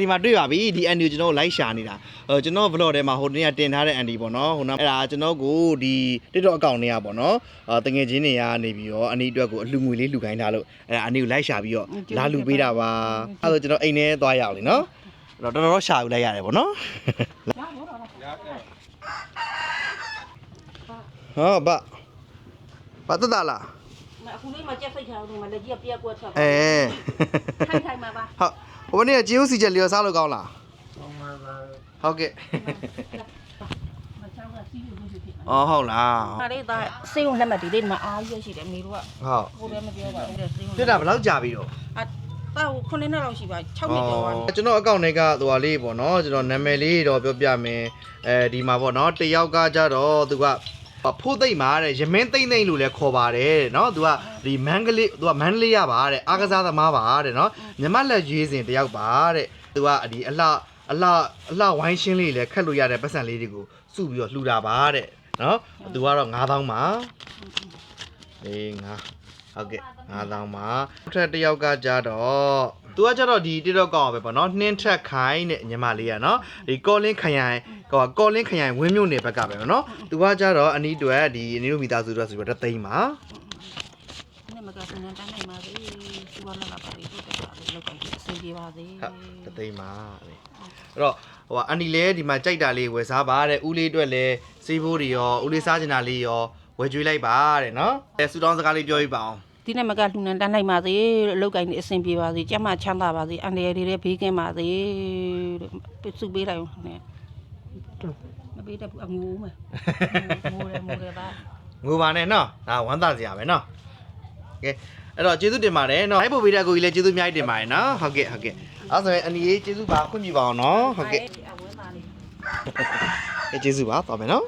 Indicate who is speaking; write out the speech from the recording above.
Speaker 1: ဒီမှာတွေ့ပါပြီဒီအန်ဒီကိုကျွန်တော်လိုက်ရှာနေတာကျွန်တော် vlog ထဲမှာဟိုနေ့ကတင်ထားတဲ့အန်ဒီပေါ့နော်ဟိုနောက်အဲ့ဒါကျွန်တော်ကိုဒီ TikTok အကောင့်တွေကပေါ့နော်တငယ်ချင်းတွေကနေပြီးတော့အန်ဒီအတွက်ကိုအလှငွေလေးလှူခိုင်းထားလို့အဲ့ဒါအန်ဒီကိုလိုက်ရှာပြီးတော့လာလှူပေးတာပါအဲ့ဒါကျွန်တော်အိမ်ထဲသွားရအောင်လေနော်အဲ့တော့တော်တော်ရှာယူလိုက်ရတယ်ပေါ့နော်ဟောဘာတတလား
Speaker 2: အခုလေးမှကြက်စိတ်ထားလို့မှလက်ကြီးကပြက်ကွက်ထွက်ပါထိုင်မှာပါ
Speaker 1: ဟုတ်ဟိုနေ့ကကျေးဦးစီချက်လျော်စားလို့ကောင်းလားဟုတ်ကဲ့ဟုတ်လား
Speaker 2: ဟာလေးသားစေးုံလက်မှတ်ဒီလေးဒီမှာအားရရှိတယ်မေတို့က
Speaker 1: ဟုတ်
Speaker 2: ဟိုလည်းမပြောပါဘူးစေးုံ
Speaker 1: ပြတာဘယ်လောက်ကြာပြီတော့
Speaker 2: တာ9နှစ်လောက်ရှိပါ6နှစ်ကျော်ပါ
Speaker 1: ကျွန်တော်အကောင့်တွေကဟိုဟာလေးပေါ့နော်ကျွန်တော်နာမည်လေးတော့ပြောပြမယ်ဒီမှာပေါ့နော်တယောက်ကကြတော့သူကဖိုးသိမ့်ပါတဲ့ရမင်းသိမ့်သိမ့်လို့လည်းခေါ်ပါတယ်တဲ့နော်သူကဒီမန်းကလေးသူကမန်းလေးရပါတဲ့အားကစားသမားပါတဲ့နော်မြမလက်ရွေးစင်တယောက်ပါတဲ့သူကဒီအလှဝိုင်းရှင်းလေးလည်းခတ်လို့ရတဲ့ပတ်စံလေးတွေကိုစုပြီးတော့လှူတာပါတဲ့နော်သူကတော့9000ပါဟုတ်ကဲ့9000ပါထက်တယောက်ကကြတော့သူကကြတော့ဒီ TikTok ကောင်းပဲပေါ့နော်နှင်းထက်ခိုင်းတဲ့ညီမလေးကနော်ဒီကောလင်းခရိုင်ဝင်းမြို့နယ်ဘက်ကပဲနော်သူကကြတော့အနီးတွဲဒီအနီးတို့မိသားစုတို့ဆိုပြီးတော့3သိန်းပါ
Speaker 2: နဲ့မကစနေတန်းနိုင်ပါစေသူကလည်းလာပါလေဒီကလောက်ကန်အဆင်ပြေပါစေ
Speaker 1: ဟုတ်3သိန်းပါအဲ့တော့ဟိုအန်ဒီလဲဒီမှာကြိုက်တာလေးဝယ်စားပါတဲ့ဦးလေးအတွက်လဲစေးဖို့တွေရောဦးလေးစားချင်တာလေးရောဝယ်ကြွေးလိုက်ပါတဲ့နော်ဆူတောင်းစကားလေးပြောပြပါအောင်
Speaker 2: ဒီနေ့မကလူနန်းတန်းနိုင်ပါစေအလောက်ကိုင်းအဆင်ပြေပါစေကျမချမ်းသာပါစေအန်ဒီရတွေဘေးကင်းပါစေစုပေးလိုက်နဲ့မပေးတဲ့ဘူးအငိုးမယ်ငိုတယ်ပါ
Speaker 1: ငိုပါနဲ့နော်ဒါဝမ်းသာစရာပဲနော်ကဲအဲ့တော့ကျေးဇူးတင်ပါတယ်နော်လိုက်ပို့ပေးတဲ့ကိုကြီးလည်းကျေးဇူးအများကြီးတင်ပါတယ်နော်ဟုတ်ကဲ့အဲ့ဆိုရင်အနီရေးကျေးဇူးပါခွင့်ပြုပါအောင်နော်ဟုတ်ကဲ့ကျေးဇူးပါသွားမယ်နော်